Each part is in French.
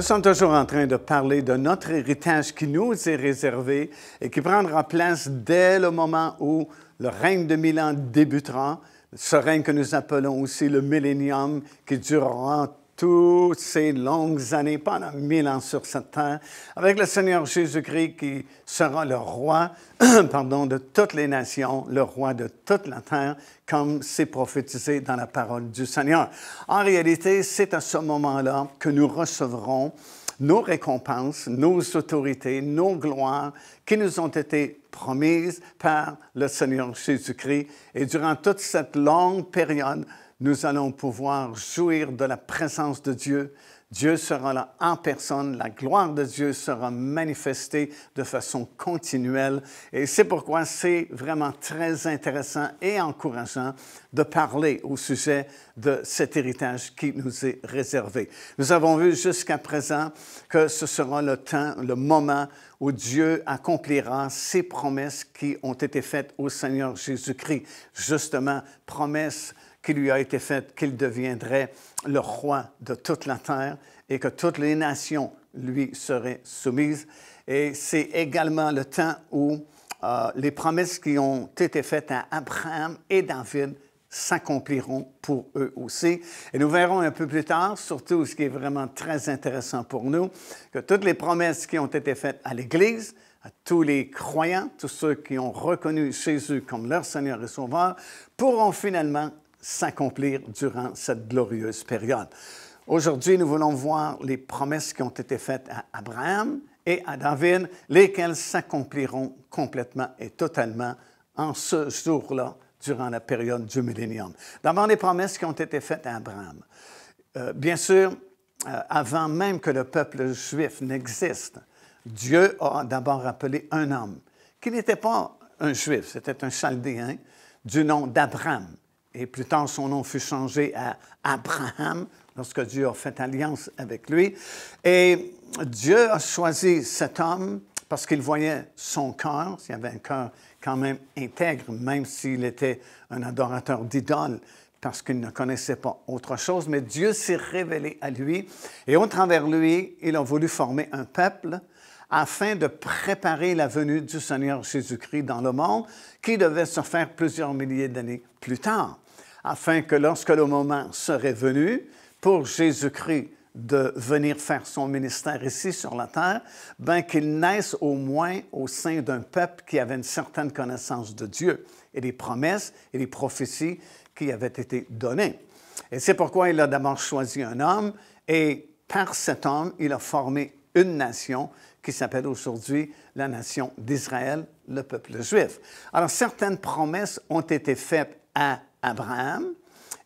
sommes toujours en train de parler de notre héritage qui nous est réservé et qui prendra place dès le moment où le règne de 1000 ans débutera, ce règne que nous appelons aussi le millénium, qui durera toutes ces longues années, pendant 1000 ans sur cette terre, avec le Seigneur Jésus-Christ qui sera le roi de toutes les nations, le roi de toute la terre, comme c'est prophétisé dans la parole du Seigneur. En réalité, c'est à ce moment-là que nous recevrons nos récompenses, nos autorités, nos gloires qui nous ont été promises par le Seigneur Jésus-Christ. Et durant toute cette longue période, nous allons pouvoir jouir de la présence de Dieu. Dieu sera là en personne, la gloire de Dieu sera manifestée de façon continuelle. Et c'est pourquoi c'est vraiment très intéressant et encourageant de parler au sujet de cet héritage qui nous est réservé. Nous avons vu jusqu'à présent que ce sera le temps, le moment où Dieu accomplira ses promesses qui ont été faites au Seigneur Jésus-Christ. Justement, promesses qui lui a été faite qu'il deviendrait le roi de toute la terre et que toutes les nations lui seraient soumises. Et c'est également le temps où les promesses qui ont été faites à Abraham et David s'accompliront pour eux aussi. Et nous verrons un peu plus tard, surtout ce qui est vraiment très intéressant pour nous, que toutes les promesses qui ont été faites à l'Église, à tous les croyants, tous ceux qui ont reconnu Jésus comme leur Seigneur et Sauveur, pourront finalement s'accomplir durant cette glorieuse période. Aujourd'hui, nous voulons voir les promesses qui ont été faites à Abraham et à David, lesquelles s'accompliront complètement et totalement en ce jour-là, durant la période du millénium. D'abord, les promesses qui ont été faites à Abraham. Bien sûr, avant même que le peuple juif n'existe, Dieu a d'abord appelé un homme qui n'était pas un juif, c'était un chaldéen du nom d'Abraham. Et plus tard, son nom fut changé à Abraham, lorsque Dieu a fait alliance avec lui. Et Dieu a choisi cet homme parce qu'il voyait son cœur, s'il avait un cœur quand même intègre, même s'il était un adorateur d'idoles, parce qu'il ne connaissait pas autre chose. Mais Dieu s'est révélé à lui, et au travers de lui, il a voulu former un peuple afin de préparer la venue du Seigneur Jésus-Christ dans le monde, qui devait se faire plusieurs milliers d'années plus tard, afin que lorsque le moment serait venu pour Jésus-Christ de venir faire son ministère ici sur la terre, bien qu'il naisse au moins au sein d'un peuple qui avait une certaine connaissance de Dieu et des promesses et des prophéties qui avaient été données. Et c'est pourquoi il a d'abord choisi un homme et par cet homme, il a formé une nation qui s'appelle aujourd'hui la nation d'Israël, le peuple juif. Alors, certaines promesses ont été faites à Abraham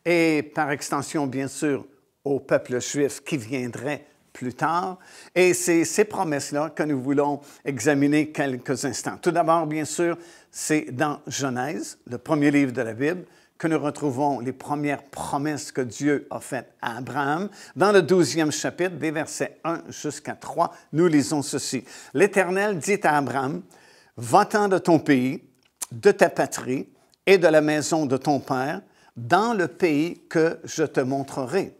et par extension, bien sûr, au peuple juif qui viendrait plus tard. Et c'est ces promesses-là que nous voulons examiner quelques instants. Tout d'abord, bien sûr, c'est dans Genèse, le premier livre de la Bible, que nous retrouvons les premières promesses que Dieu a faites à Abraham. Dans le 12e chapitre, des versets 1 jusqu'à 3, nous lisons ceci. « L'Éternel dit à Abraham, « Va-t'en de ton pays, de ta patrie et de la maison de ton père, dans le pays que je te montrerai.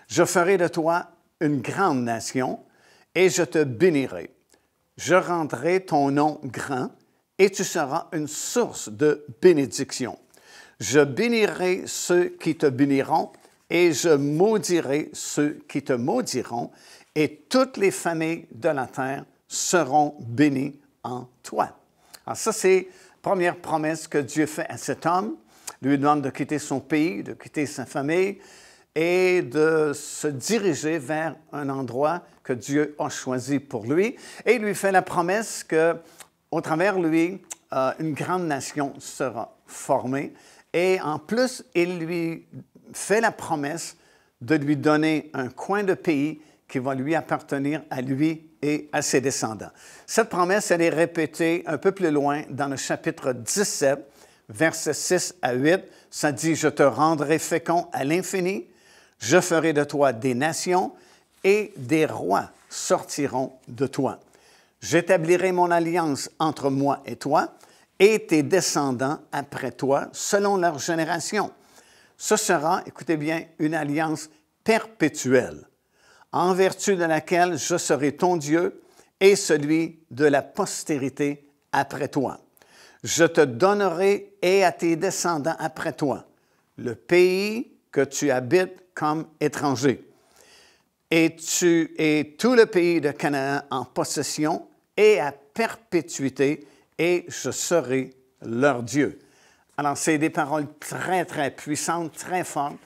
Je ferai de toi une grande nation et je te bénirai. Je rendrai ton nom grand et tu seras une source de bénédiction. Je bénirai ceux qui te béniront et je maudirai ceux qui te maudiront et toutes les familles de la terre seront bénies en toi. » Alors ça, c'est la première promesse que Dieu fait à cet homme. Il lui demande de quitter son pays, de quitter sa famille et de se diriger vers un endroit que Dieu a choisi pour lui. Et il lui fait la promesse qu'au travers de lui, une grande nation sera formée. Et en plus, il lui fait la promesse de lui donner un coin de pays qui va lui appartenir à lui et à ses descendants. Cette promesse, elle est répétée un peu plus loin dans le chapitre 17, versets 6 à 8. Ça dit « Je te rendrai fécond à l'infini, je ferai de toi des nations et des rois sortiront de toi. J'établirai mon alliance entre moi et toi et tes descendants après toi, selon leur génération. Ce sera, écoutez bien, une alliance perpétuelle en vertu de laquelle je serai ton Dieu et celui de la postérité après toi. Je te donnerai et à tes descendants après toi le pays que tu habites comme étranger, et tout le pays de Canaan en possession et à perpétuité, et je serai leur Dieu. Alors, c'est des paroles très, très puissantes, très fortes.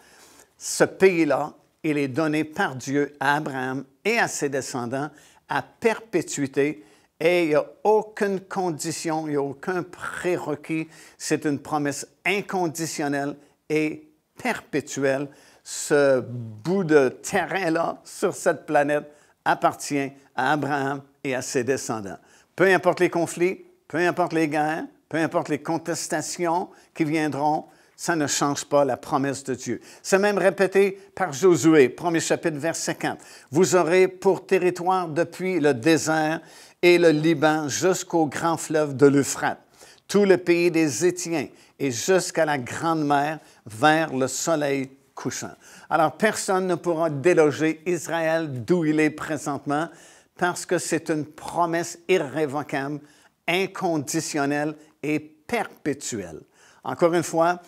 Ce pays-là, il est donné par Dieu à Abraham et à ses descendants à perpétuité, et il n'y a aucune condition, il n'y a aucun prérequis. C'est une promesse inconditionnelle et perpétuelle. Ce bout de terrain-là, sur cette planète, appartient à Abraham et à ses descendants. Peu importe les conflits, peu importe les guerres, peu importe les contestations qui viendront, ça ne change pas la promesse de Dieu. C'est même répété par Josué, 1er chapitre, verset 4. « Vous aurez pour territoire depuis le désert et le Liban jusqu'au grand fleuve de l'Euphrate, tout le pays des Héthiens et jusqu'à la grande mer vers le soleil couchant. » Alors, personne ne pourra déloger Israël d'où il est présentement parce que c'est une promesse irrévocable, inconditionnelle et perpétuelle. Encore une fois,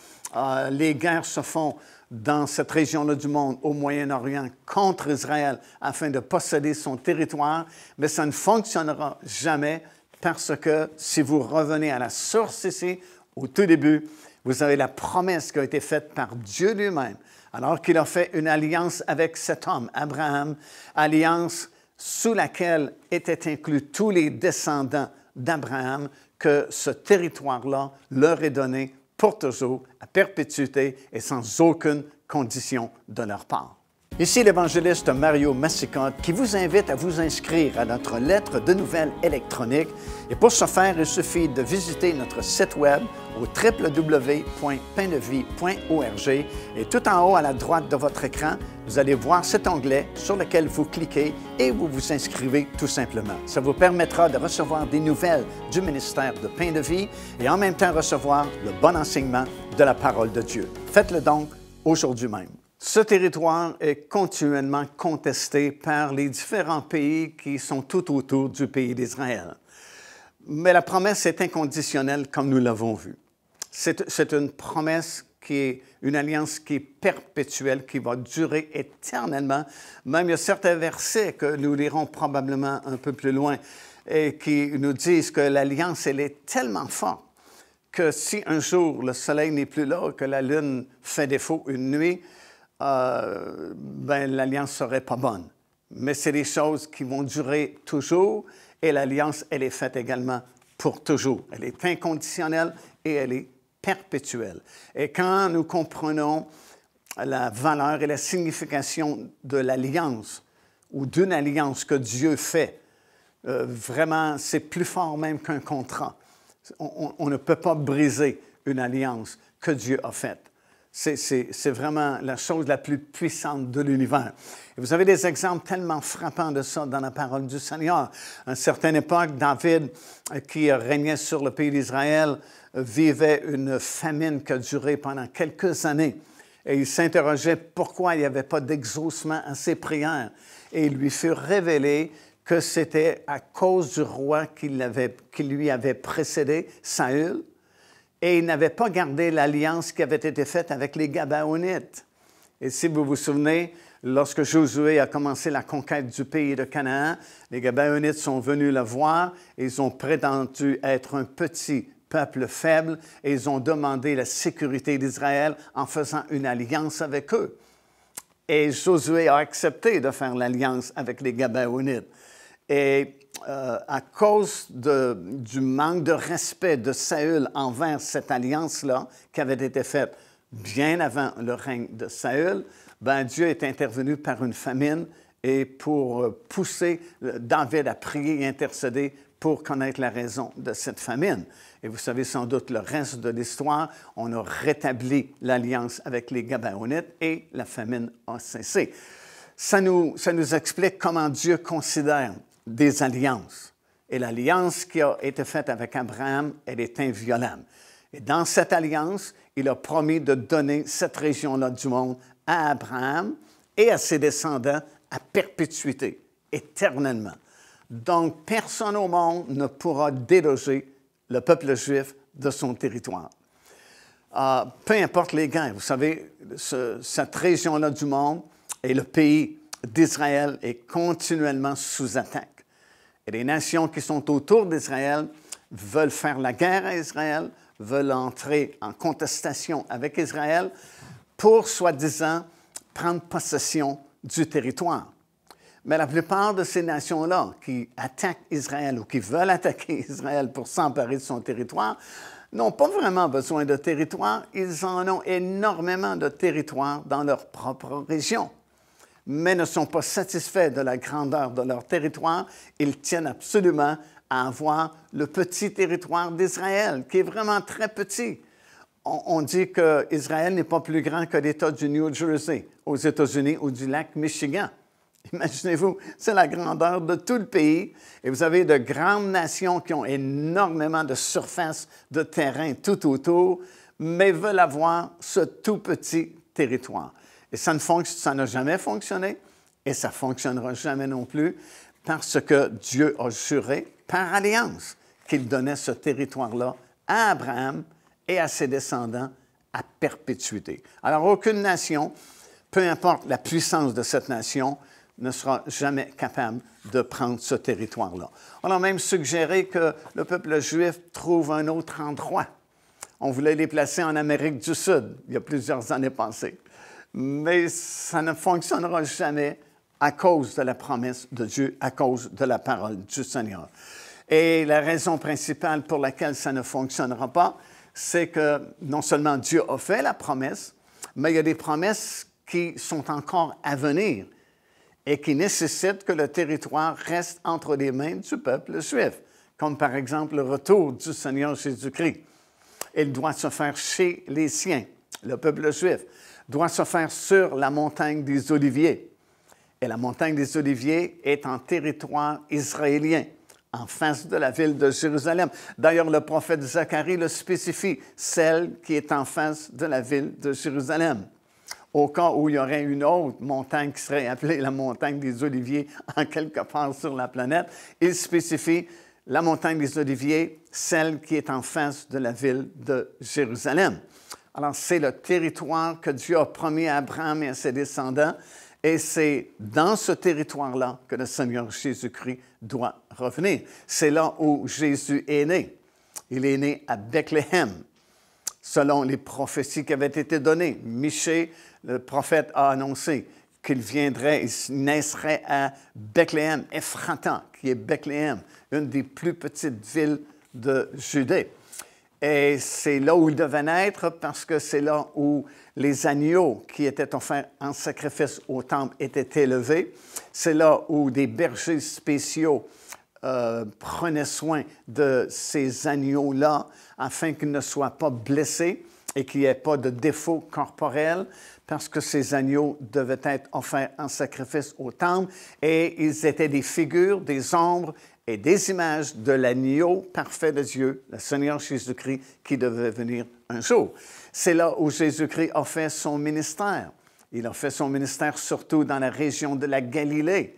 les guerres se font dans cette région-là du monde, au Moyen-Orient, contre Israël, afin de posséder son territoire, mais ça ne fonctionnera jamais parce que si vous revenez à la source ici, au tout début, vous avez la promesse qui a été faite par Dieu lui-même, alors qu'il a fait une alliance avec cet homme, Abraham, alliance sous laquelle étaient inclus tous les descendants d'Abraham, que ce territoire-là leur est donné pour toujours, à perpétuité et sans aucune condition de leur part. Ici l'évangéliste Mario Massicotte qui vous invite à vous inscrire à notre lettre de nouvelles électronique. Et pour ce faire, il suffit de visiter notre site web au www.paindevie.org et tout en haut à la droite de votre écran, vous allez voir cet onglet sur lequel vous cliquez et vous vous inscrivez tout simplement. Ça vous permettra de recevoir des nouvelles du ministère de Pain de Vie et en même temps recevoir le bon enseignement de la parole de Dieu. Faites-le donc aujourd'hui même. Ce territoire est continuellement contesté par les différents pays qui sont tout autour du pays d'Israël. Mais la promesse est inconditionnelle, comme nous l'avons vu. C'est une promesse qui est une alliance qui est perpétuelle, qui va durer éternellement. Même il y a certains versets que nous lirons probablement un peu plus loin et qui nous disent que l'alliance, elle est tellement forte que si un jour le soleil n'est plus là, que la lune fait défaut une nuit, l'alliance ne serait pas bonne. Mais c'est des choses qui vont durer toujours et l'alliance, elle est faite également pour toujours. Elle est inconditionnelle et elle est perpétuelle. Et quand nous comprenons la valeur et la signification de l'alliance ou d'une alliance que Dieu fait, vraiment, c'est plus fort même qu'un contrat. On ne peut pas briser une alliance que Dieu a faite. C'est vraiment la chose la plus puissante de l'univers. Et vous avez des exemples tellement frappants de ça dans la parole du Seigneur. À une certaine époque, David, qui régnait sur le pays d'Israël, vivait une famine qui a duré pendant quelques années. Et il s'interrogeait pourquoi il n'y avait pas d'exaucement à ses prières. Et il lui fut révélé que c'était à cause du roi qui lui avait précédé, Saül, et il n'avait pas gardé l'alliance qui avait été faite avec les Gabaonites. Et si vous vous souvenez, lorsque Josué a commencé la conquête du pays de Canaan, les Gabaonites sont venus le voir et ils ont prétendu être un petit peuple faible et ils ont demandé la sécurité d'Israël en faisant une alliance avec eux. Et Josué a accepté de faire l'alliance avec les Gabaonites. Et à cause du manque de respect de Saül envers cette alliance-là, qui avait été faite bien avant le règne de Saül, Dieu est intervenu par une famine et pour pousser David à prier et intercéder pour connaître la raison de cette famine. Et vous savez sans doute le reste de l'histoire, on a rétabli l'alliance avec les Gabaonites et la famine a cessé. Ça nous explique comment Dieu considère des alliances. Et l'alliance qui a été faite avec Abraham, elle est inviolable. Et dans cette alliance, il a promis de donner cette région-là du monde à Abraham et à ses descendants à perpétuité, éternellement. Donc, personne au monde ne pourra déloger le peuple juif de son territoire. Peu importe les guerres, vous savez, cette région-là du monde et le pays d'Israël est continuellement sous attaque. Et les nations qui sont autour d'Israël veulent faire la guerre à Israël, veulent entrer en contestation avec Israël pour, soi-disant, prendre possession du territoire. Mais la plupart de ces nations-là qui attaquent Israël ou qui veulent attaquer Israël pour s'emparer de son territoire n'ont pas vraiment besoin de territoire. Ils en ont énormément de territoire dans leur propre région, mais ne sont pas satisfaits de la grandeur de leur territoire. Ils tiennent absolument à avoir le petit territoire d'Israël, qui est vraiment très petit. On dit qu'Israël n'est pas plus grand que l'État du New Jersey, aux États-Unis, ou du lac Michigan. Imaginez-vous, c'est la grandeur de tout le pays. Et vous avez de grandes nations qui ont énormément de surface de terrain tout autour, mais veulent avoir ce tout petit territoire. Et ça n'a jamais fonctionné, et ça ne fonctionnera jamais non plus, parce que Dieu a juré par alliance qu'il donnait ce territoire-là à Abraham et à ses descendants à perpétuité. Alors, aucune nation, peu importe la puissance de cette nation, ne sera jamais capable de prendre ce territoire-là. On a même suggéré que le peuple juif trouve un autre endroit. On voulait les placer en Amérique du Sud, il y a plusieurs années passées. Mais ça ne fonctionnera jamais à cause de la promesse de Dieu, à cause de la parole du Seigneur. Et la raison principale pour laquelle ça ne fonctionnera pas, c'est que non seulement Dieu a fait la promesse, mais il y a des promesses qui sont encore à venir et qui nécessitent que le territoire reste entre les mains du peuple juif, comme par exemple le retour du Seigneur Jésus-Christ. Il doit se faire chez les siens. Le peuple juif doit se faire sur la montagne des Oliviers. Et la montagne des Oliviers est en territoire israélien, en face de la ville de Jérusalem. D'ailleurs, le prophète Zacharie le spécifie, celle qui est en face de la ville de Jérusalem. Au cas où il y aurait une autre montagne qui serait appelée la montagne des Oliviers en quelque part sur la planète, il spécifie la montagne des Oliviers, celle qui est en face de la ville de Jérusalem. Alors, c'est le territoire que Dieu a promis à Abraham et à ses descendants, et c'est dans ce territoire-là que le Seigneur Jésus-Christ doit revenir. C'est là où Jésus est né. Il est né à Bethléem, selon les prophéties qui avaient été données. Michée, le prophète, a annoncé qu'il viendrait, il naîtrait à Bethléem, Ephrata, qui est Bethléem, une des plus petites villes de Judée. Et c'est là où il devait naître parce que c'est là où les agneaux qui étaient offerts en sacrifice au temple étaient élevés. C'est là où des bergers spéciaux prenaient soin de ces agneaux-là afin qu'ils ne soient pas blessés et qu'il n'y ait pas de défaut corporel parce que ces agneaux devaient être offerts en sacrifice au temple et ils étaient des figures, des ombres et des images de l'agneau parfait de Dieu, le Seigneur Jésus-Christ, qui devait venir un jour. C'est là où Jésus-Christ a fait son ministère. Il a fait son ministère surtout dans la région de la Galilée,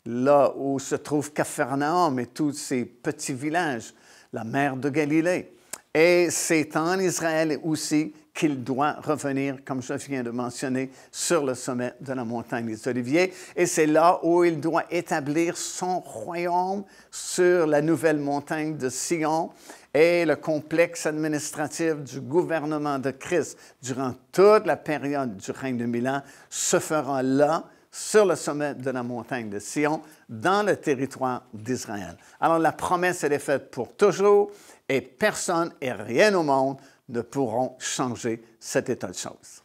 là où se trouve Capharnaüm et tous ces petits villages, la mer de Galilée. Et c'est en Israël aussi qu'il doit revenir, comme je viens de mentionner, sur le sommet de la montagne des Oliviers. Et c'est là où il doit établir son royaume sur la nouvelle montagne de Sion et le complexe administratif du gouvernement de Christ durant toute la période du règne de 1000 ans se fera là, sur le sommet de la montagne de Sion, dans le territoire d'Israël. Alors la promesse, elle est faite pour toujours et personne et rien au monde ne pourront changer cet état de choses.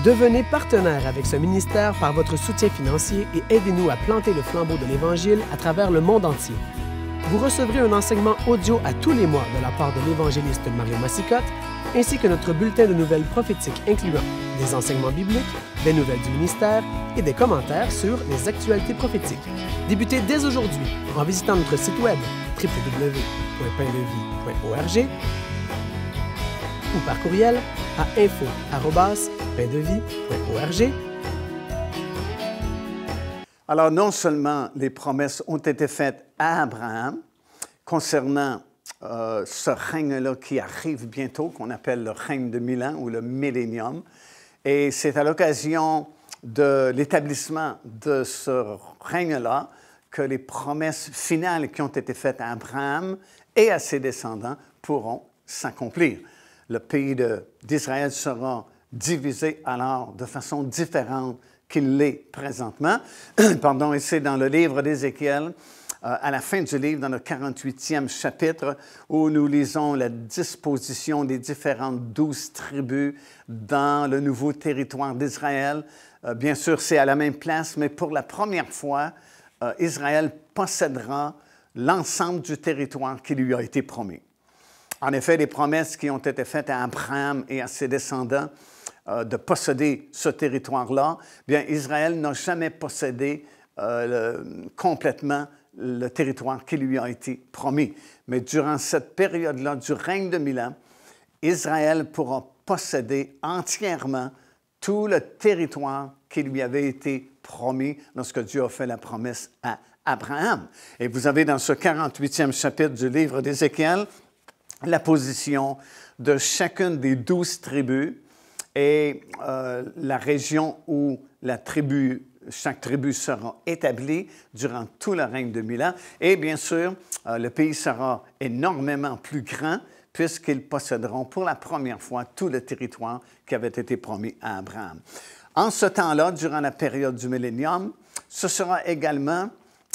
Devenez partenaire avec ce ministère par votre soutien financier et aidez-nous à planter le flambeau de l'Évangile à travers le monde entier. Vous recevrez un enseignement audio à tous les mois de la part de l'évangéliste Mario Massicotte, ainsi que notre bulletin de nouvelles prophétiques incluant des enseignements bibliques, des nouvelles du ministère et des commentaires sur les actualités prophétiques. Débutez dès aujourd'hui en visitant notre site web www.paindevie.org ou par courriel à info@paindevie.org. Alors, non seulement les promesses ont été faites à Abraham concernant ce règne-là qui arrive bientôt, qu'on appelle le règne de 1000 ans ou le millénium, et c'est à l'occasion de l'établissement de ce règne-là que les promesses finales qui ont été faites à Abraham et à ses descendants pourront s'accomplir. Le pays d'Israël sera divisé alors de façon différente qu'il l'est présentement. Pardon, et c'est dans le livre d'Ézéchiel, à la fin du livre, dans le 48e chapitre, où nous lisons la disposition des différentes 12 tribus dans le nouveau territoire d'Israël. Bien sûr, c'est à la même place, mais pour la première fois, Israël possédera l'ensemble du territoire qui lui a été promis. En effet, les promesses qui ont été faites à Abraham et à ses descendants de posséder ce territoire-là, bien, Israël n'a jamais possédé complètement le territoire qui lui a été promis. Mais durant cette période-là du règne de 1000 ans, Israël pourra posséder entièrement tout le territoire qui lui avait été promis lorsque Dieu a fait la promesse à Abraham. Et vous avez dans ce 48e chapitre du livre d'Ézéchiel la position de chacune des 12 tribus et la région où chaque tribu sera établie durant tout le règne de 1000 ans. Et bien sûr, le pays sera énormément plus grand puisqu'ils posséderont pour la première fois tout le territoire qui avait été promis à Abraham. En ce temps-là, durant la période du millénium, ce sera également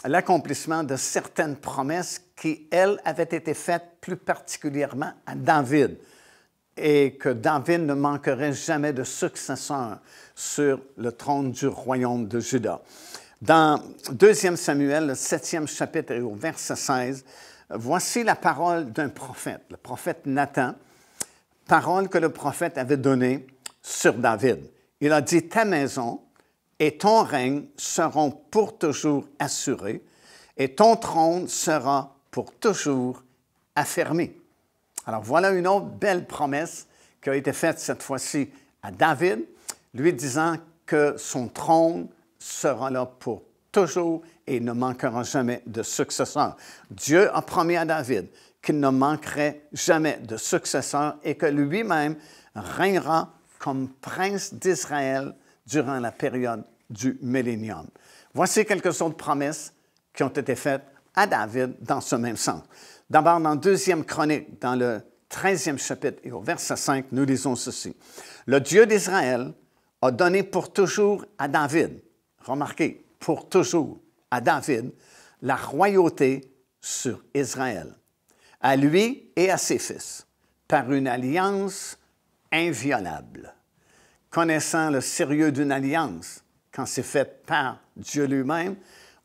l'accomplissement de certaines promesses qui, elles, avaient été faites plus particulièrement à David, et que David ne manquerait jamais de successeur sur le trône du royaume de Juda. Dans 2 Samuel, le 7e chapitre et au verset 16, voici la parole d'un prophète, le prophète Nathan, parole que le prophète avait donnée sur David. Il a dit, « Ta maison et ton règne seront pour toujours assurés, et ton trône sera pour toujours affermi. » Alors voilà une autre belle promesse qui a été faite cette fois-ci à David, lui disant que son trône sera là pour toujours et ne manquera jamais de successeur. Dieu a promis à David qu'il ne manquerait jamais de successeur et que lui-même régnera comme prince d'Israël durant la période du millénium. Voici quelques autres promesses qui ont été faites à David dans ce même sens. D'abord, dans 2 Chronique, dans le 13e chapitre et au verset 5, nous lisons ceci. « Le Dieu d'Israël a donné pour toujours à David, remarquez, pour toujours à David, la royauté sur Israël, à lui et à ses fils, par une alliance inviolable. » Connaissant le sérieux d'une alliance, quand c'est fait par Dieu lui-même,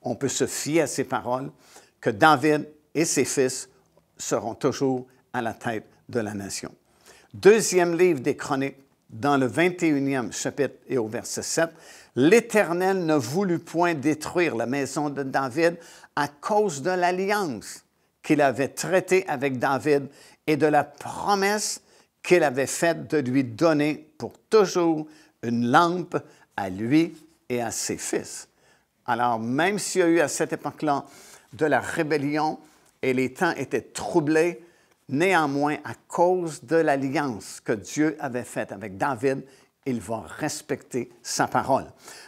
on peut se fier à ses paroles, que David et ses fils seront toujours à la tête de la nation. 2e livre des Chroniques, dans le 21e chapitre et au verset 7, « L'Éternel ne voulut point détruire la maison de David à cause de l'alliance qu'il avait traitée avec David et de la promesse qu'il avait faite de lui donner pour toujours une lampe à lui et à ses fils. » Alors, même s'il y a eu à cette époque-là de la rébellion et les temps étaient troublés, néanmoins, à cause de l'alliance que Dieu avait faite avec David, il va respecter sa parole.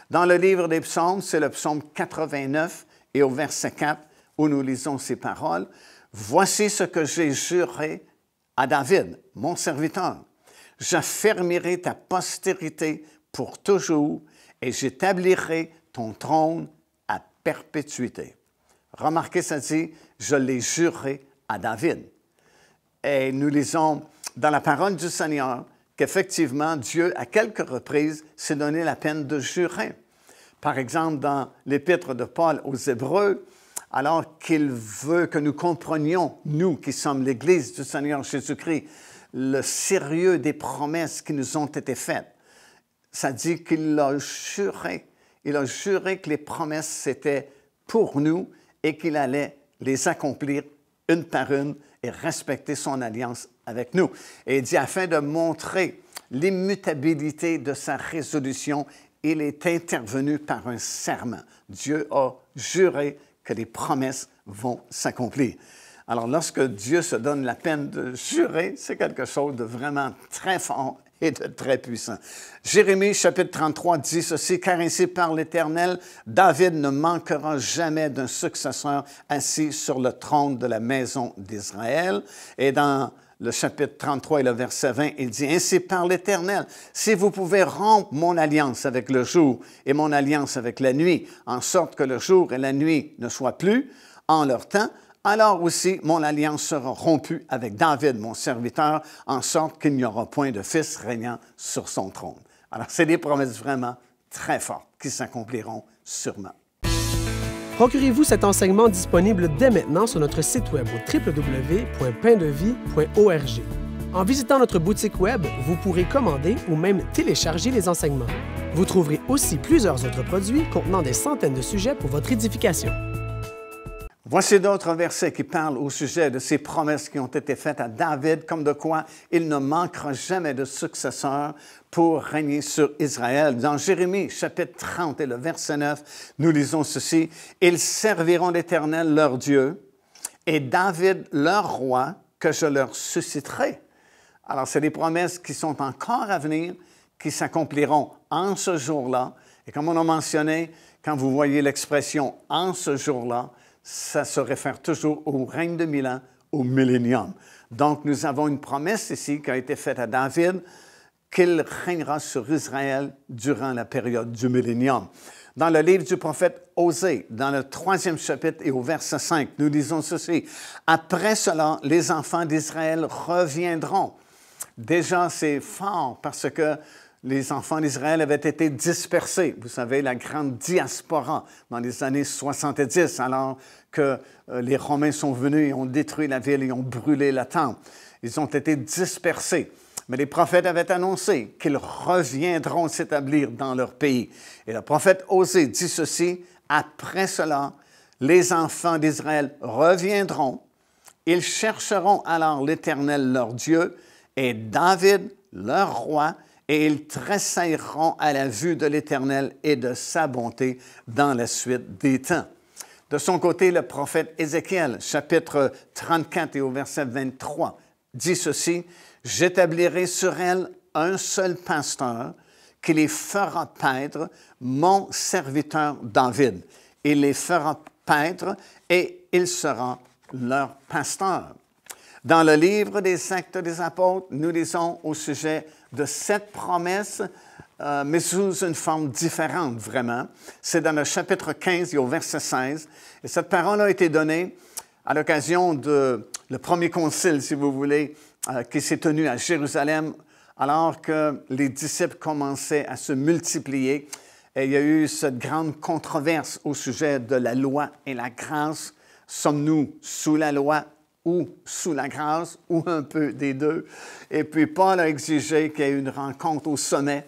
Dans le livre des psaumes, c'est le psaume 89 et au verset 4, où nous lisons ces paroles. « Voici ce que j'ai juré à David, mon serviteur. J'affermirai ta postérité pour toujours et j'établirai ton trône à perpétuité. » Remarquez, ça dit, « Je l'ai juré à David. » Et nous lisons dans la parole du Seigneur qu'effectivement, Dieu, à quelques reprises, s'est donné la peine de jurer. Par exemple, dans l'Épître de Paul aux Hébreux, alors qu'il veut que nous comprenions, nous qui sommes l'Église du Seigneur Jésus-Christ, le sérieux des promesses qui nous ont été faites. Ça dit qu'il a juré. Il a juré que les promesses, c'était pour nous et qu'il allait les accomplir une par une et respecter son alliance avec nous. Et il dit, afin de montrer l'immutabilité de sa résolution il est intervenu par un serment. Dieu a juré que les promesses vont s'accomplir. Alors, lorsque Dieu se donne la peine de jurer, c'est quelque chose de vraiment très fort et de très puissant. Jérémie, chapitre 33, dit ceci, « Car ainsi parle l'Éternel, David ne manquera jamais d'un successeur assis sur le trône de la maison d'Israël. » Et dans le chapitre 33 et le verset 20, il dit, « Ainsi parle l'Éternel, si vous pouvez rompre mon alliance avec le jour et mon alliance avec la nuit, en sorte que le jour et la nuit ne soient plus en leur temps, alors aussi mon alliance sera rompue avec David, mon serviteur, en sorte qu'il n'y aura point de fils régnant sur son trône. » Alors, c'est des promesses vraiment très fortes qui s'accompliront sûrement. Procurez-vous cet enseignement disponible dès maintenant sur notre site web au www.paindevie.org. En visitant notre boutique web, vous pourrez commander ou même télécharger les enseignements. Vous trouverez aussi plusieurs autres produits contenant des centaines de sujets pour votre édification. Voici d'autres versets qui parlent au sujet de ces promesses qui ont été faites à David, comme de quoi il ne manquera jamais de successeur pour régner sur Israël. Dans Jérémie, chapitre 30 et le verset 9, nous lisons ceci, « Ils serviront l'Éternel leur Dieu et David leur roi que je leur susciterai. » Alors, c'est des promesses qui sont encore à venir, qui s'accompliront en ce jour-là. Et comme on a mentionné, quand vous voyez l'expression « en ce jour-là », ça se réfère toujours au règne de 1000 ans, au millénium. Donc, nous avons une promesse ici qui a été faite à David, qu'il régnera sur Israël durant la période du millénium. Dans le livre du prophète Osée, dans le 3e chapitre et au verset 5, nous lisons ceci. « Après cela, les enfants d'Israël reviendront. » Déjà, c'est fort parce que les enfants d'Israël avaient été dispersés. Vous savez, la grande diaspora dans les années 70, alors que les Romains sont venus et ont détruit la ville et ont brûlé la temple. Ils ont été dispersés. Mais les prophètes avaient annoncé qu'ils reviendront s'établir dans leur pays. Et le prophète Osée dit ceci, « Après cela, les enfants d'Israël reviendront. Ils chercheront alors l'Éternel leur Dieu et David leur roi, et ils tressailleront à la vue de l'Éternel et de sa bonté dans la suite des temps. » De son côté, le prophète Ézéchiel, chapitre 34 et au verset 23, dit ceci, « J'établirai sur elle un seul pasteur qui les fera paître, mon serviteur David. Il les fera paître et il sera leur pasteur. » Dans le livre des Actes des Apôtres, nous lisons au sujet de cette promesse, mais sous une forme différente, vraiment. C'est dans le chapitre 15 et au verset 16. Et cette parole a été donnée à l'occasion de le premier concile, si vous voulez, qui s'est tenu à Jérusalem, alors que les disciples commençaient à se multiplier. Et il y a eu cette grande controverse au sujet de la loi et la grâce. Sommes-nous sous la loi ou sous la grâce, ou un peu des deux? Et puis Paul a exigé qu'il y ait une rencontre au sommet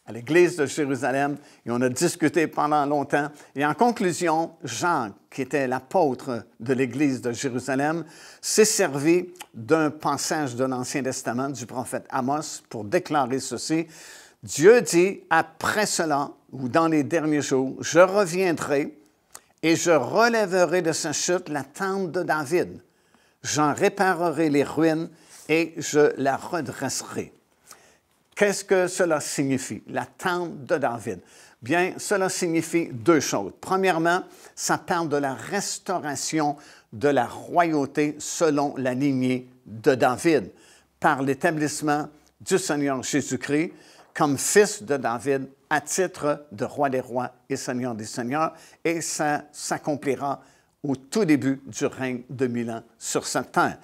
à l'Église de Jérusalem, et on a discuté pendant longtemps. Et en conclusion, Jean, qui était l'apôtre de l'Église de Jérusalem, s'est servi d'un passage de l'Ancien Testament du prophète Amos pour déclarer ceci. Dieu dit, après cela, ou dans les derniers jours, je reviendrai et je relèverai de sa chute la tente de David. J'en réparerai les ruines et je la redresserai. Qu'est-ce que cela signifie, la tente de David? Bien, cela signifie deux choses. Premièrement, ça parle de la restauration de la royauté selon la lignée de David, par l'établissement du Seigneur Jésus-Christ comme fils de David à titre de roi des rois et seigneur des seigneurs, et ça s'accomplira au tout début du règne de 1000 ans sur cette terre.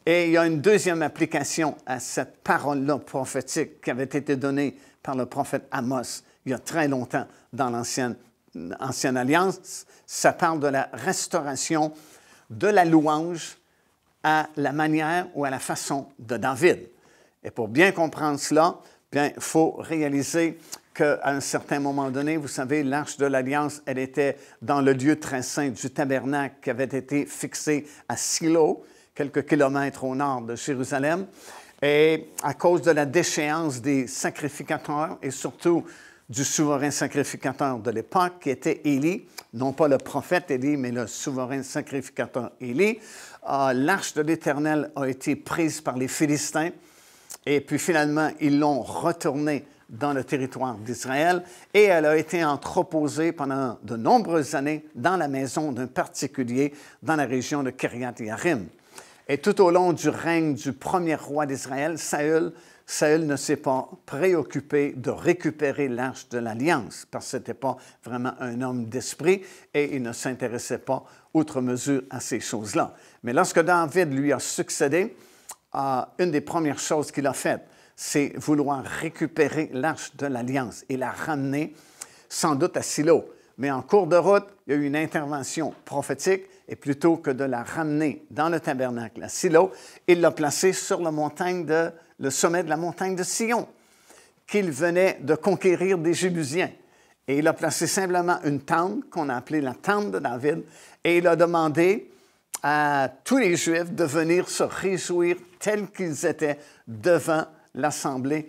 Et il y a une deuxième application à cette parole-là prophétique qui avait été donnée par le prophète Amos il y a très longtemps dans l'Ancienne Alliance. Ça parle de la restauration de la louange à la manière ou à la façon de David. Et pour bien comprendre cela, bien, il faut réaliser qu'à un certain moment donné, vous savez, l'Arche de l'Alliance, elle était dans le lieu très saint du tabernacle qui avait été fixé à Silo, quelques kilomètres au nord de Jérusalem. Et à cause de la déchéance des sacrificateurs et surtout du souverain sacrificateur de l'époque, qui était Élie, non pas le prophète Élie, mais le souverain sacrificateur Élie. L'Arche de l'Éternel a été prise par les Philistins, et puis finalement, ils l'ont retournée dans le territoire d'Israël, et elle a été entreposée pendant de nombreuses années dans la maison d'un particulier dans la région de Kiriath-Yearim. Et tout au long du règne du premier roi d'Israël, Saül ne s'est pas préoccupé de récupérer l'Arche de l'Alliance, parce que ce n'était pas vraiment un homme d'esprit et il ne s'intéressait pas outre mesure à ces choses-là. Mais lorsque David lui a succédé, une des premières choses qu'il a faites, c'est vouloir récupérer l'Arche de l'Alliance et la ramener sans doute à Silo. Mais en cours de route, il y a eu une intervention prophétique et plutôt que de la ramener dans le tabernacle à Silo, il l'a placée sur le sommet de la montagne de Sion, qu'il venait de conquérir des Jébusiens. Et il a placé simplement une tente qu'on a appelée la tente de David et il a demandé à tous les Juifs de venir se réjouir tels qu'ils étaient devant l'assemblée,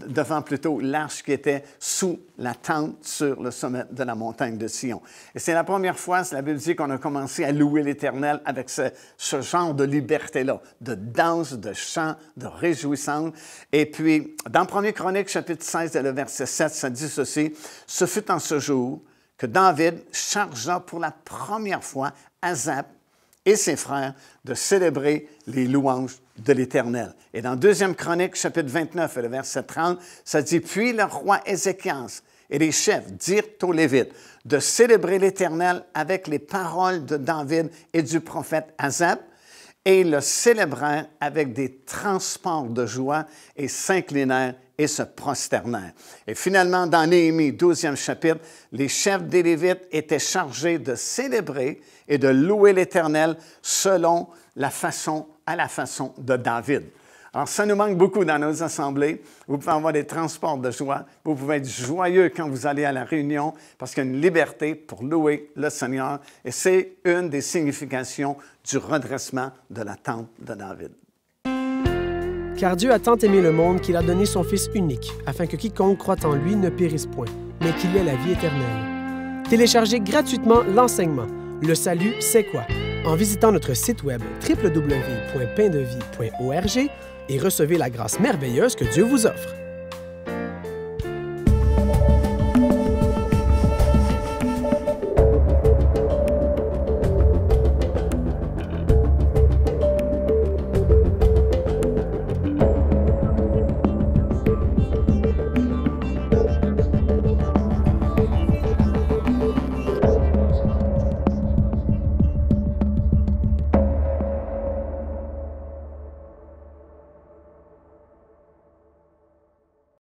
devant plutôt l'arche qui était sous la tente sur le sommet de la montagne de Sion. Et c'est la première fois, la Bible dit, qu'on a commencé à louer l'Éternel avec ce genre de liberté-là, de danse, de chant, de réjouissance. Et puis, dans 1 Chroniques, chapitre 16, le verset 7, ça dit ceci, « Ce fut en ce jour que David chargea pour la première fois Asaph et ses frères de célébrer les louanges de l'Éternel. » Et dans 2 Chroniques, chapitre 29, le verset 30, ça dit « Puis le roi Ézéchias et les chefs dirent aux Lévites de célébrer l'Éternel avec les paroles de David et du prophète Asaph, et ils le célébrèrent avec des transports de joie et s'inclinèrent et se prosternèrent. » Et finalement, dans Néhémie, 12e chapitre, les chefs des Lévites étaient chargés de célébrer et de louer l'Éternel selon la façon de David. Alors, ça nous manque beaucoup dans nos assemblées. Vous pouvez avoir des transports de joie. Vous pouvez être joyeux quand vous allez à la réunion parce qu'il y a une liberté pour louer le Seigneur. Et c'est une des significations du redressement de la tente de David. Car Dieu a tant aimé le monde qu'il a donné son Fils unique, afin que quiconque croit en lui ne périsse point, mais qu'il ait la vie éternelle. Téléchargez gratuitement l'enseignement « Le salut, c'est quoi ?» en visitant notre site web www.paindevie.org et recevez la grâce merveilleuse que Dieu vous offre.